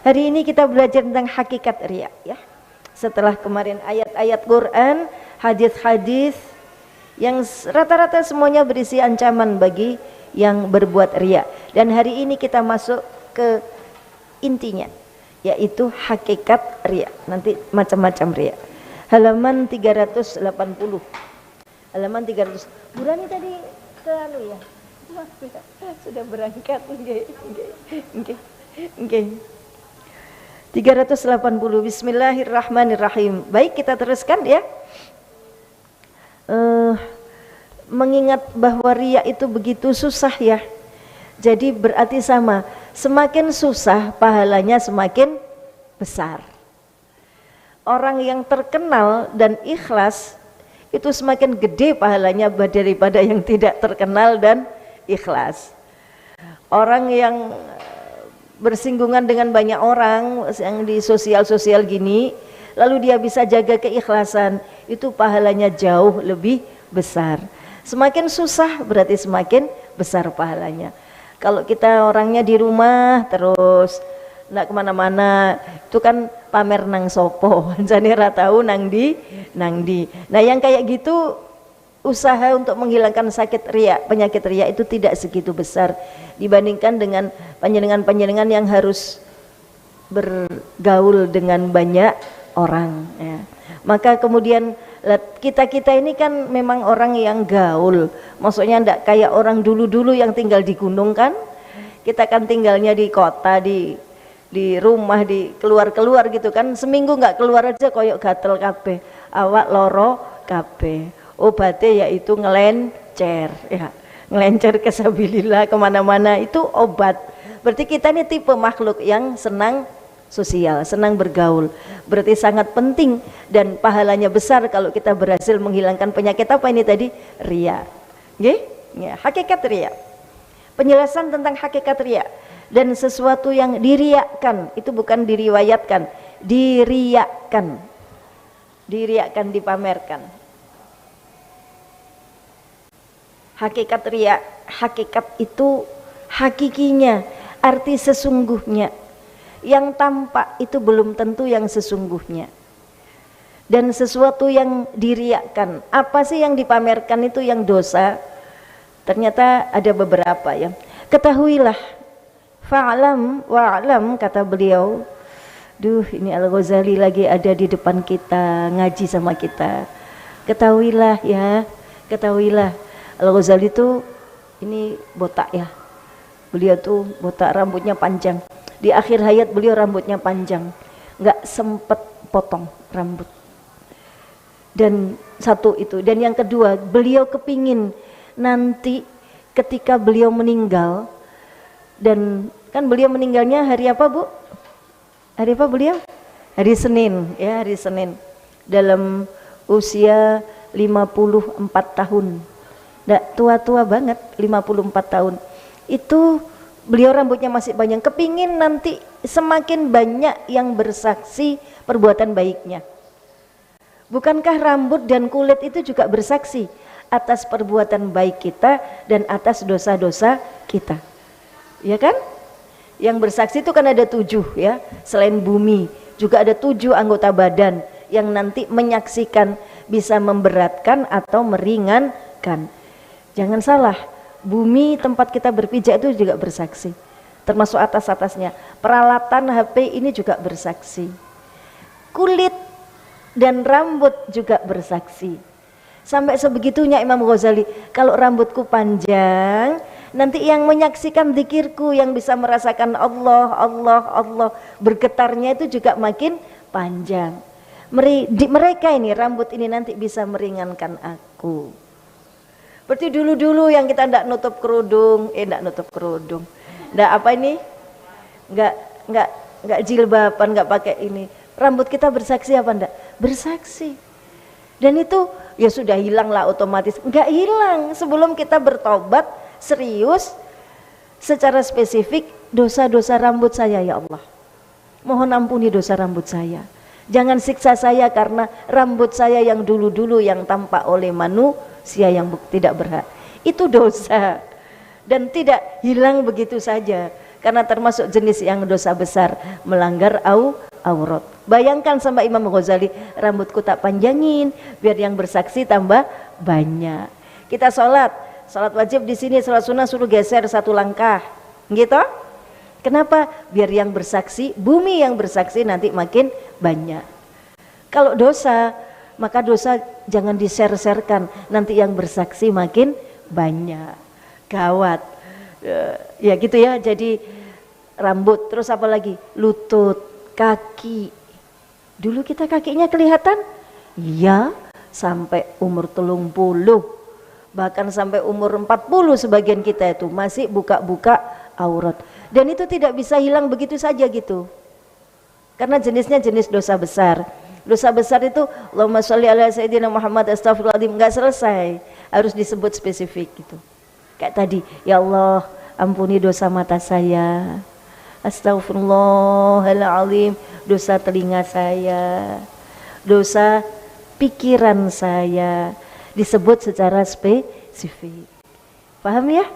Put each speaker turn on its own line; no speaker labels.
Hari ini kita belajar tentang hakikat riya ya. Setelah kemarin ayat-ayat Quran, hadis-hadis yang rata-rata semuanya berisi ancaman bagi yang berbuat riya. Dan hari ini kita masuk ke intinya, yaitu hakikat riya. Nanti macam-macam riya. Halaman 380. Halaman 300. Burani tadi ke anu ya. Sudah berangkat. Nggih. 380. Bismillahirrahmanirrahim. Baik, kita teruskan ya. Mengingat bahwa riya itu begitu susah ya. Jadi berarti sama, semakin susah pahalanya semakin besar. Orang yang terkenal dan ikhlas itu semakin gede pahalanya daripada yang tidak terkenal dan ikhlas. Orang yang bersinggungan dengan banyak orang yang di sosial-sosial gini, lalu dia bisa jaga keikhlasan, itu pahalanya jauh lebih besar. Semakin susah berarti semakin besar pahalanya. Kalau kita orangnya di rumah terus nggak kemana-mana, itu kan pamer nang sopo, jane ra tau nang di. Nah yang kayak gitu, usaha untuk menghilangkan sakit riya, penyakit riya itu tidak segitu besar dibandingkan dengan panjenengan-panjenengan yang harus bergaul dengan banyak orang ya. Maka kemudian kita ini kan memang orang yang gaul, maksudnya enggak kayak orang dulu-dulu yang tinggal di gunung kan. Kita kan tinggalnya di kota, di rumah, di keluar gitu kan, seminggu enggak keluar aja koyok gatel kabeh, awak loro kabeh. Obatnya yaitu ngelencer ya, ngelencer kesabilillah kemana-mana, itu obat. Berarti kita ini tipe makhluk yang senang sosial, senang bergaul, berarti sangat penting dan pahalanya besar kalau kita berhasil menghilangkan penyakit apa ini tadi? Riya. Nggih? Ya, hakikat riya. Penjelasan tentang hakikat riya. Dan sesuatu yang diriyakan itu bukan diriwayatkan, diriyakan. Diriyakan, dipamerkan. Hakikat riya, hakikat itu hakikinya, arti sesungguhnya. Yang tampak itu belum tentu yang sesungguhnya. Dan sesuatu yang diriyakan, apa sih yang dipamerkan itu yang dosa? Ternyata ada beberapa ya. Ketahuilah, fa'lam wa'lam, kata beliau. Duh, ini Al-Ghazali lagi ada di depan kita, ngaji sama kita. Ketahuilah ya, ketahuilah. Al-Ghazali itu ini botak ya. Beliau tuh botak, rambutnya panjang. Di akhir hayat beliau rambutnya panjang, nggak sempet potong rambut. Dan satu itu, dan yang kedua, beliau kepingin nanti ketika beliau meninggal, dan kan beliau meninggalnya hari apa Bu? Hari apa beliau? Hari Senin ya, hari Senin, dalam usia 54 tahun. Nggak tua-tua banget, 54 tahun. Itu beliau rambutnya masih panjang, kepingin nanti semakin banyak yang bersaksi perbuatan baiknya. Bukankah rambut dan kulit itu juga bersaksi atas perbuatan baik kita dan atas dosa-dosa kita, ya kan? Yang bersaksi itu kan ada 7 ya, selain bumi juga ada 7 anggota badan yang nanti menyaksikan, bisa memberatkan atau meringankan. Jangan salah, bumi tempat kita berpijak itu juga bersaksi, termasuk atas-atasnya. Peralatan HP ini juga bersaksi. Kulit dan rambut juga bersaksi. Sampai sebegitunya Imam Ghazali, kalau rambutku panjang, nanti yang menyaksikan zikirku, yang bisa merasakan Allah, Allah, Allah, bergetarnya itu juga makin panjang. Mereka ini, rambut ini nanti bisa meringankan aku. Berarti dulu-dulu yang kita ndak nutup kerudung, ndak apa ini, nggak jilbaban, nggak pakai ini, rambut kita bersaksi apa ndak? Bersaksi. Dan itu ya sudah hilang lah otomatis. Nggak hilang sebelum kita bertobat serius secara spesifik, dosa-dosa rambut saya ya Allah, mohon ampuni dosa rambut saya. Jangan siksa saya karena rambut saya yang dulu-dulu yang tampak oleh manusia yang tidak berhak. Itu dosa dan tidak hilang begitu saja. karena termasuk jenis yang dosa besar, melanggar aurat. Bayangkan sama Imam Ghazali, rambutku tak panjangin biar yang bersaksi tambah banyak. Kita sholat wajib di sini, sholat sunnah suruh geser 1 langkah, gitu. Kenapa? Biar yang bersaksi, bumi yang bersaksi nanti makin banyak. Kalau dosa, maka dosa jangan diser-serkan, nanti yang bersaksi makin banyak. Gawat. Ya gitu ya, jadi rambut, terus apa lagi? Lutut, kaki. Dulu kita kakinya kelihatan? Iya, sampai umur 30, bahkan sampai umur 40 sebagian kita itu masih buka-buka aurat. Dan itu tidak bisa hilang begitu saja gitu. Karena jenisnya jenis dosa besar. Dosa besar itu Allahumma sholli ala sayyidina Muhammad astagfirullahaladzim, nggak selesai, harus disebut spesifik gitu. Kayak tadi, ya Allah ampuni dosa mata saya, astagfirullahaladzim, dosa telinga saya, dosa pikiran saya, disebut secara spesifik. Paham ya?